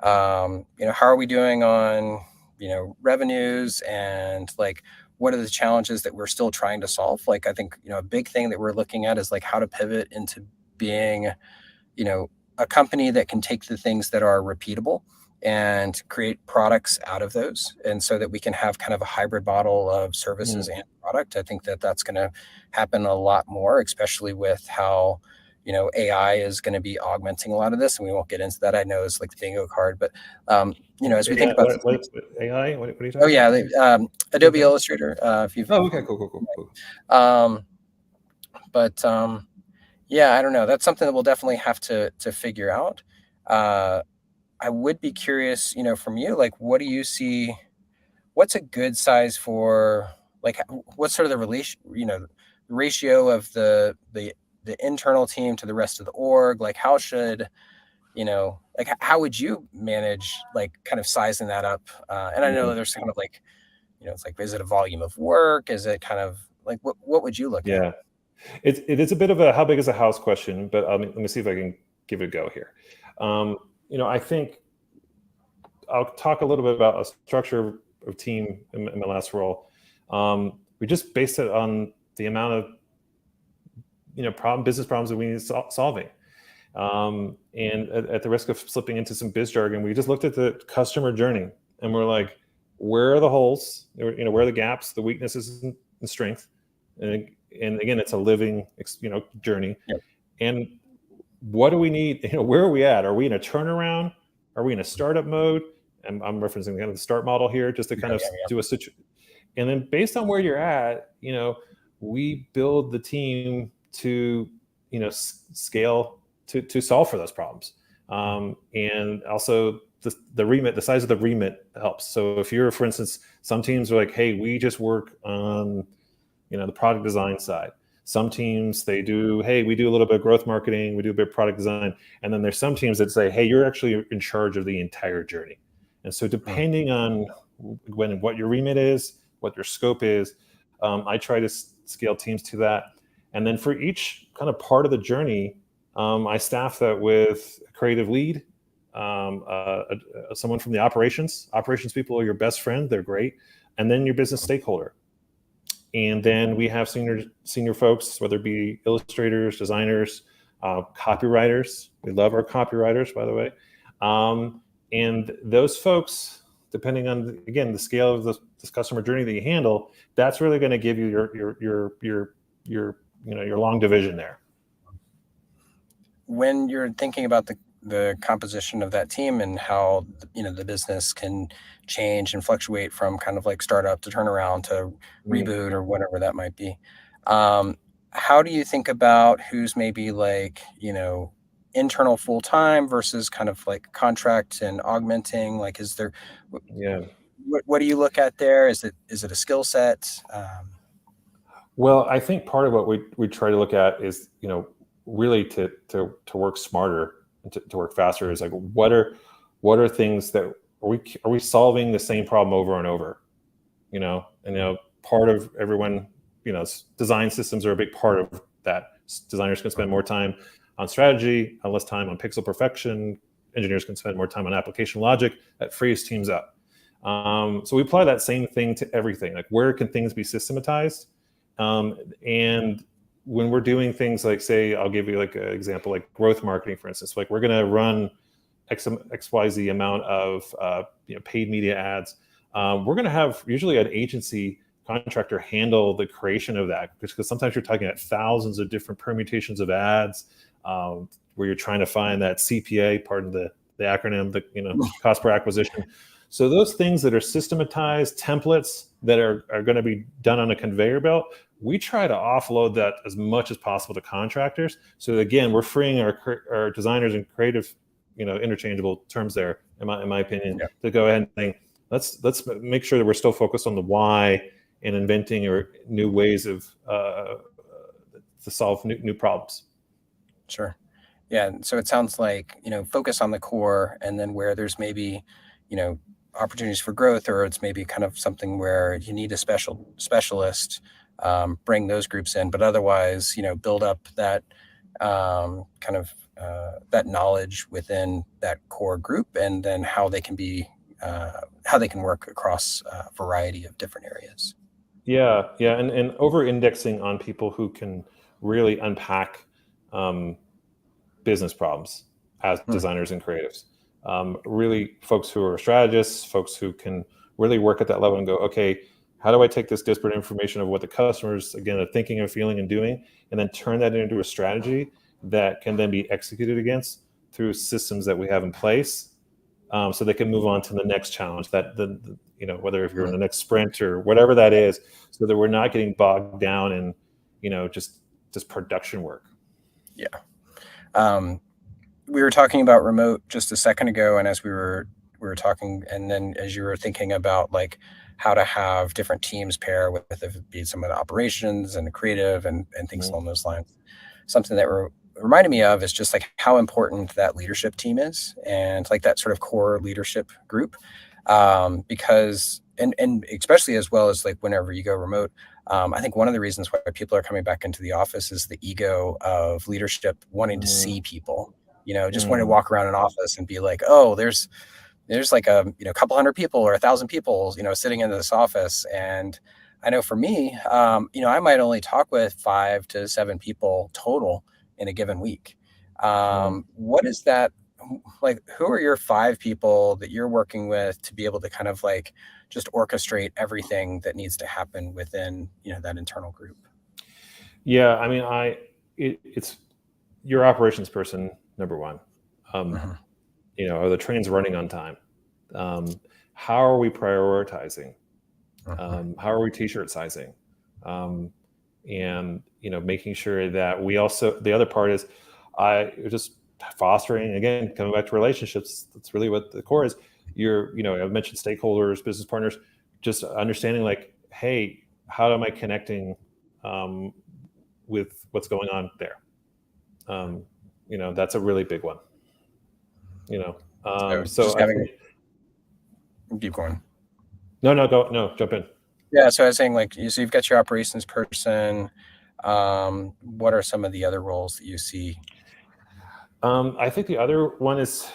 how are we doing on, revenues, and like what are the challenges that we're still trying to solve? Like I think, a big thing that we're looking at is like how to pivot into being, you know, a company that can take the things that are repeatable and create products out of those. And so that we can have kind of a hybrid model of services Mm. and product. I think that that's going to happen a lot more, especially with how, AI is going to be augmenting a lot of this. And we won't get into that. I know it's like the bingo card, but, as we think AI, about the things, AI? What are you oh talking yeah, about? Adobe Illustrator, if you've, Oh, okay, cool. um, but, yeah, I don't know. That's something that we'll definitely have to figure out. Uh, I would be curious, from you, like, what do you see? What's a good size for, like, what's sort of the relation, ratio of the internal team to the rest of the org? Like, how should, like, how would you manage, like, kind of sizing that up? And I know Mhm. there's kind of like, it's like, is it a volume of work? Is it kind of like, what would you look at? Yeah, it is a bit of a how big is a house question, but let me see if I can give it a go here. I think I'll talk a little bit about a structure of team in my last role. We just based it on the amount of business problems that we need solving. And at the risk of slipping into some biz jargon, we just looked at the customer journey and we're like, where are the holes? Where are the gaps, the weaknesses, and strength? And again, it's a living, journey. Yep. And what do we need? Where are we at? Are we in a turnaround? Are we in a startup mode? And I'm referencing kind of the start model here, just to kind of Yeah. do a situation. And then based on where you're at, we build the team to, scale to solve for those problems. And also the remit, the size of the remit helps. So if you're, for instance, some teams are like, hey, we just work on, the product design side. Some teams, they do, hey, we do a little bit of growth marketing, we do a bit of product design. And then there's some teams that say, hey, you're actually in charge of the entire journey. And so depending on what your remit is, what your scope is, I try to scale teams to that. And then for each kind of part of the journey, I staff that with a creative lead, someone from the operations. Operations people are your best friend. They're great. And then your business stakeholder. And then we have senior folks, whether it be illustrators, designers, copywriters. We love our copywriters, by the way. And those folks, depending on, again, the scale of this customer journey that you handle, that's really going to give you your long division there. When you're thinking about the composition of that team and how, the business can change and fluctuate from kind of like startup to turnaround to reboot or whatever that might be, how do you think about who's maybe like, internal full time versus kind of like contract and augmenting? Like, is there, Yeah. what do you look at there? Is it a skill set? Well, I think part of what we try to look at is, really to work smarter and to work faster is like, what are things that are we solving the same problem over and over? Part of everyone, design systems are a big part of that. Designers can spend more time on strategy, less time on pixel perfection. Engineers can spend more time on application logic. That frees teams up. So we apply that same thing to everything. Like, where can things be systematized? And when we're doing things like, say, I'll give you like an example, like growth marketing, for instance. Like, we're going to run XYZ amount of paid media ads. We're going to have usually an agency contractor handle the creation of that, because sometimes you're talking about thousands of different permutations of ads, where you're trying to find that CPA, pardon the acronym, the cost per acquisition. So those things that are systematized templates that are going to be done on a conveyor belt, we try to offload that as much as possible to contractors. So again, we're freeing our designers and creative, interchangeable terms there, in my opinion, to go ahead and think, let's make sure that we're still focused on the why and inventing or new ways of to solve new problems. Sure. Yeah. So it sounds like, focus on the core, and then where there's maybe, opportunities for growth, or it's maybe kind of something where you need a specialist, bring those groups in, but otherwise, build up that kind of that knowledge within that core group, and then how they can work across a variety of different areas. Yeah, and over indexing on people who can really unpack business problems as designers and creatives. Really, folks who are strategists, folks who can really work at that level and go, okay, how do I take this disparate information of what the customers, again, are thinking and feeling and doing, and then turn that into a strategy that can then be executed against through systems that we have in place, so they can move on to the next challenge, that whether if you're in the next sprint or whatever that is, so that we're not getting bogged down in just production work. Yeah. We were talking about remote just a second ago, and as we were talking, and then as you were thinking about like how to have different teams pair with, if it be some of the operations and the creative and things along those lines, something that reminded me of is just like how important that leadership team is, and like that sort of core leadership group, because and especially as well as like whenever you go remote, I think one of the reasons why people are coming back into the office is the ego of leadership wanting to see people, just wanting to walk around an office and be like, oh, there's like a couple hundred people or 1,000 people sitting in this office. And I know for me, I might only talk with 5 to 7 people total in a given week. What is that like? Who are your 5 people that you're working with to be able to kind of like just orchestrate everything that needs to happen within that internal group? Yeah, I mean, it's your operations person, number one. Are the trains running on time? How are we prioritizing? How are we t-shirt sizing? And making sure that we also, the other part is just fostering, again, coming back to relationships. That's really what the core is. I've mentioned stakeholders, business partners, just understanding like, hey, how am I connecting with what's going on there? That's a really big one. So keep going. No, jump in. Yeah, so I was saying, like, so you've got your operations person. What are some of the other roles that you see? I think the other one is,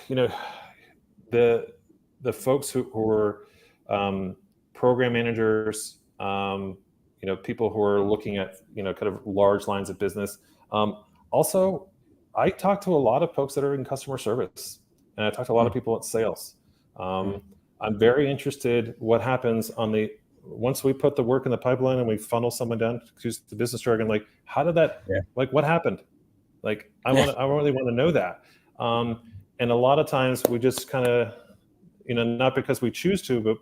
the folks who are program managers, people who are looking at, kind of large lines of business. Also, I talk to a lot of folks that are in customer service, and I talk to a lot of people at sales. I'm very interested what happens once we put the work in the pipeline and we funnel someone down to the business jargon. Like, how did that? Like, what happened? Like, I really want to know that. And a lot of times we just kind of, not because we choose to, but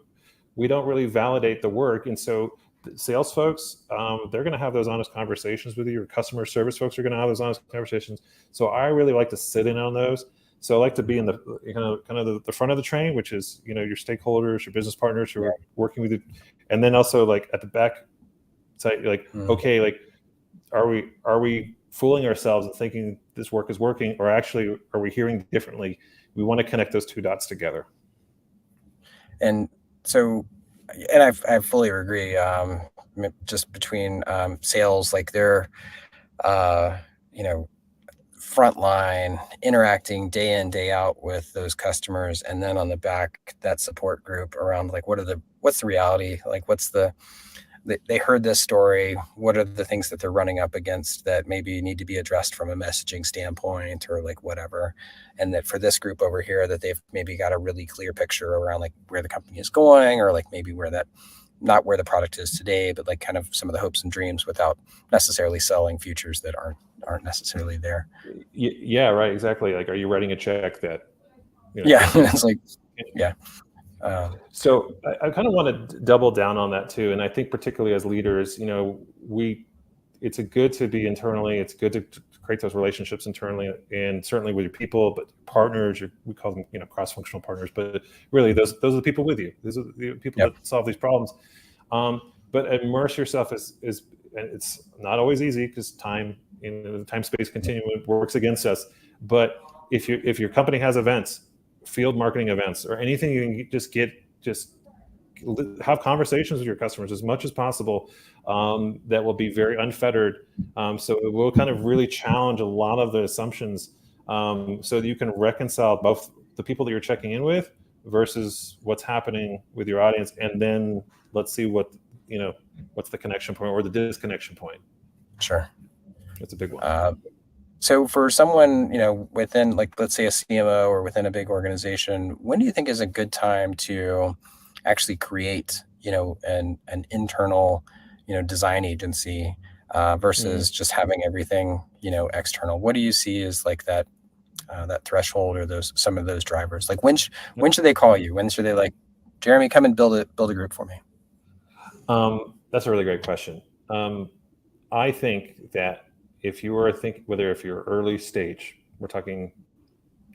we don't really validate the work. And so sales folks, they're going to have those honest conversations with you. Your customer service folks are going to have those honest conversations. So I really like to sit in on those. So I like to be in the kind of the front of the train, which is, you know, your stakeholders, your business partners who are working with you, and then also like at the back side, like, okay, like, are we fooling ourselves and thinking this work is working, or actually are we hearing differently? We want to connect those two dots together. And so, and I fully agree. Just between sales, like they're, you know, frontline, interacting day in, day out with those customers, and then on the back, that support group around like what's the reality, like they heard this story, what are the things that they're running up against that maybe need to be addressed from a messaging standpoint or like whatever. And that for this group over here, that they've maybe got a really clear picture around like where the company is going, or like maybe not where the product is today, but like kind of some of the hopes and dreams without necessarily selling futures that aren't necessarily there. Yeah, right, exactly. Like, are you writing a check that, you know, yeah, it's like, yeah. So I kind of want to double down on that too. And I think particularly as leaders, you know, it's good to be internally. It's good to create those relationships internally, and certainly with your people, but partners, we call them, you know, cross-functional partners, but really those are the people with you. Those are the people that solve these problems. But immerse yourself and it's not always easy because time in the time space continuum works against us. But if your company has events, field marketing events, or anything, you can just have conversations with your customers as much as possible, that will be very unfettered. So it will kind of really challenge a lot of the assumptions, so that you can reconcile both the people that you're checking in with versus what's happening with your audience. And then let's see what's the connection point or the disconnection point. Sure. That's a big one. So for someone, you know, within, like, let's say a CMO or within a big organization, when do you think is a good time to actually create, you know, an internal, you know, design agency versus just having everything, you know, external? What do you see as like that threshold or some of those drivers? Like when should they call you? When should they like, Jeremy, come and build a group for me? That's a really great question. I think that if you're early stage, we're talking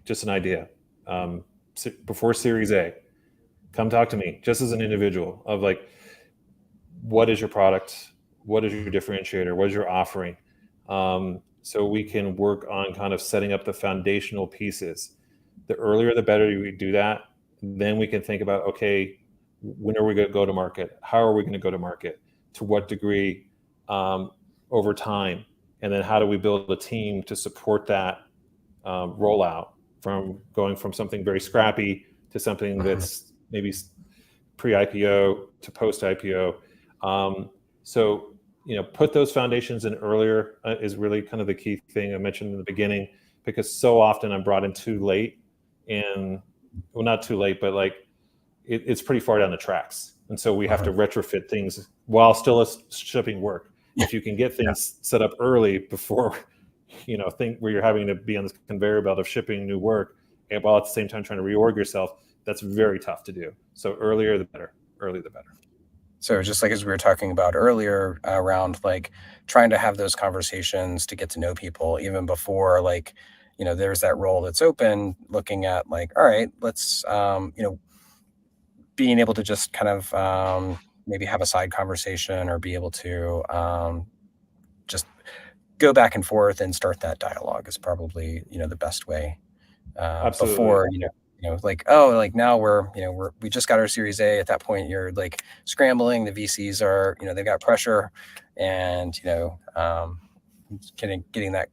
just an idea, before Series A, come talk to me just as an individual of like, what is your product? What is your differentiator? What is your offering? So we can work on kind of setting up the foundational pieces. The earlier, the better we do that. Then we can think about, okay, when are we going to go to market? How are we going to go to market? To what degree, over time? And then how do we build a team to support that rollout, from going from something very scrappy to something that's maybe pre-IPO to post-IPO. So, you know, put those foundations in earlier is really kind of the key thing I mentioned in the beginning, because so often I'm brought in too late, and well, not too late, but like it's pretty far down the tracks. And so we have to retrofit things while still shipping work. If you can get things set up early before, you know, where you're having to be on this conveyor belt of shipping new work, and while at the same time trying to reorg yourself, that's very tough to do. So earlier the better. Early the better. So just like as we were talking about earlier around like trying to have those conversations to get to know people even before, like, you know, there's that role that's open, looking at like, all right, let's, you know, being able to just kind of maybe have a side conversation or be able to just go back and forth and start that dialogue is probably, you know, the best way before, you know, like, oh, like now we just got our Series A. At that point, you're like scrambling. The VCs are, you know, they've got pressure, and, you know, getting that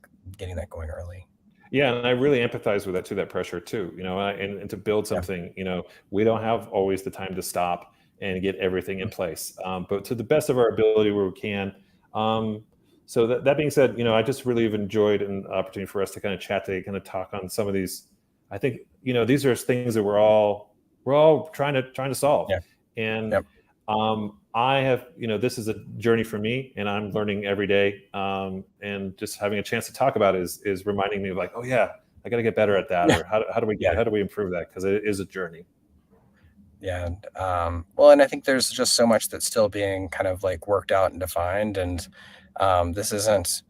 going early. Yeah, and I really empathize with that pressure too, you know, and to build something, you know, we don't have always the time to stop and get everything in place, but to the best of our ability where we can. So that being said, you know, I just really have enjoyed an opportunity for us to kind of chat today, kind of talk on some of these. I think, you know, these are things that we're all trying to solve. And I have, you know, this is a journey for me, and I'm learning every day. And just having a chance to talk about it is reminding me of like, oh yeah, I got to get better at that. Or how do we improve that? Because it is a journey. Yeah. Well, and I think there's just so much that's still being kind of like worked out and defined. And this isn't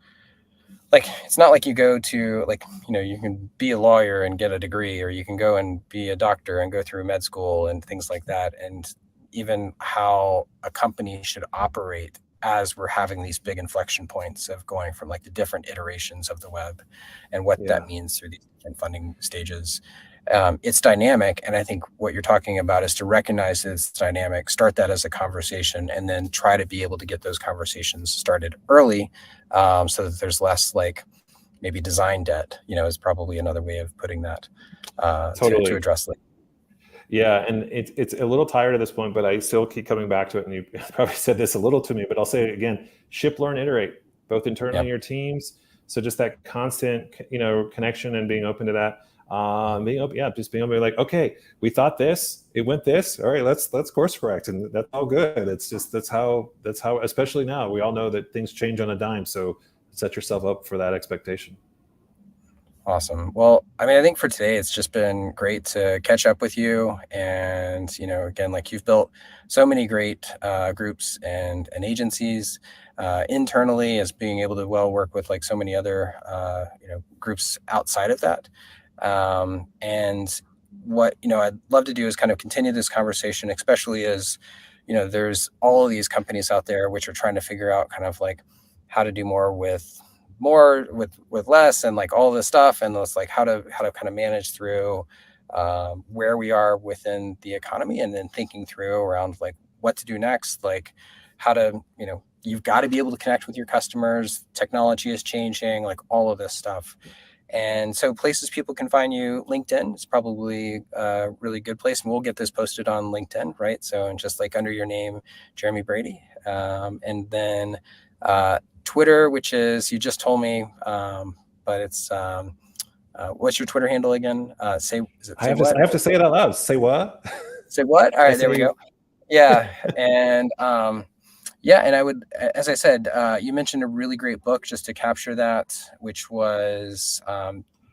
like, it's not like you go to like, you can be a lawyer and get a degree, or you can go and be a doctor and go through med school and things like that. And even how a company should operate as we're having these big inflection points of going from like the different iterations of the web and what that Yeah. means through these different funding stages. It's dynamic. And I think what you're talking about is to recognize that it's dynamic, start that as a conversation, and then try to be able to get those conversations started early, so that there's less like maybe design debt, is probably another way of putting that, to Totally. address it. Yeah, and it's a little tired at this point, but I still keep coming back to it. And you probably said this a little to me, but I'll say it again: ship, learn, iterate, both internally in Yep. your teams. So just that constant, connection and being open to that. Being open, yeah, just being able to be like, okay, we thought this, it went this. All right, let's course correct, and that's all good. It's just that's how. Especially now, we all know that things change on a dime. So set yourself up for that expectation. Awesome. Well, I mean, I think for today, it's just been great to catch up with you. And, again, like you've built so many great groups and agencies internally, as being able to well work with like so many other, groups outside of that. And what, I'd love to do is kind of continue this conversation, especially as, there's all of these companies out there which are trying to figure out kind of like how to do more with less, and like all this stuff, and it's like how to kind of manage through where we are within the economy, and then thinking through around like what to do next, like how to, you've got to be able to connect with your customers, technology is changing, like all of this stuff. And so places people can find you, LinkedIn is probably a really good place, and we'll get this posted on LinkedIn, right? So, and just like under your name, Jeremy Brady, and then Twitter, which is, you just told me, but it's what's your Twitter handle again? I Say have to what? I have to say it out loud. Say what? Say what? All right, there we say go. Yeah, and yeah, and I would, as I said, you mentioned a really great book just to capture that, which was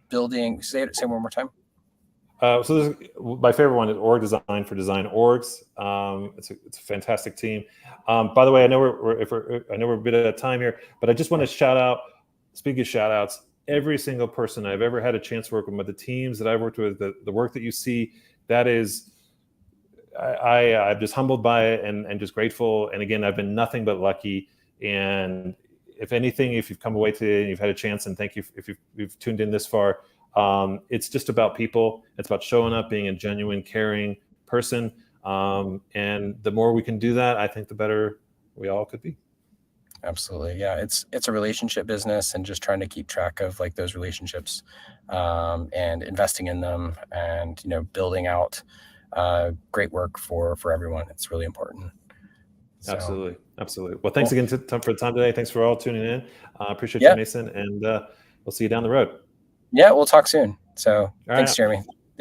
building. Say one more time. So my favorite one is Org Design for Design Orgs. It's a fantastic team. By the way, I know we're a bit out of time here, but I just want to shout out. Speaking of shout outs, every single person I've ever had a chance to work with the teams that I've worked with, the work that you see, that is, I'm just humbled by it and just grateful. And again, I've been nothing but lucky. And if anything, if you've come away today and you've had a chance, and thank you if you've tuned in this far, it's just about people. It's about showing up, being a genuine, caring person. And the more we can do that, I think the better we all could be. Absolutely. Yeah. It's a relationship business, and just trying to keep track of like those relationships, and investing in them, and, building out great work for everyone. It's really important. So, Absolutely. Well, thanks cool. again for the time today. Thanks for all tuning in. Appreciate you, Yeah. Mason. And we'll see you down the road. Yeah. We'll talk soon. So All thanks, right. Jeremy.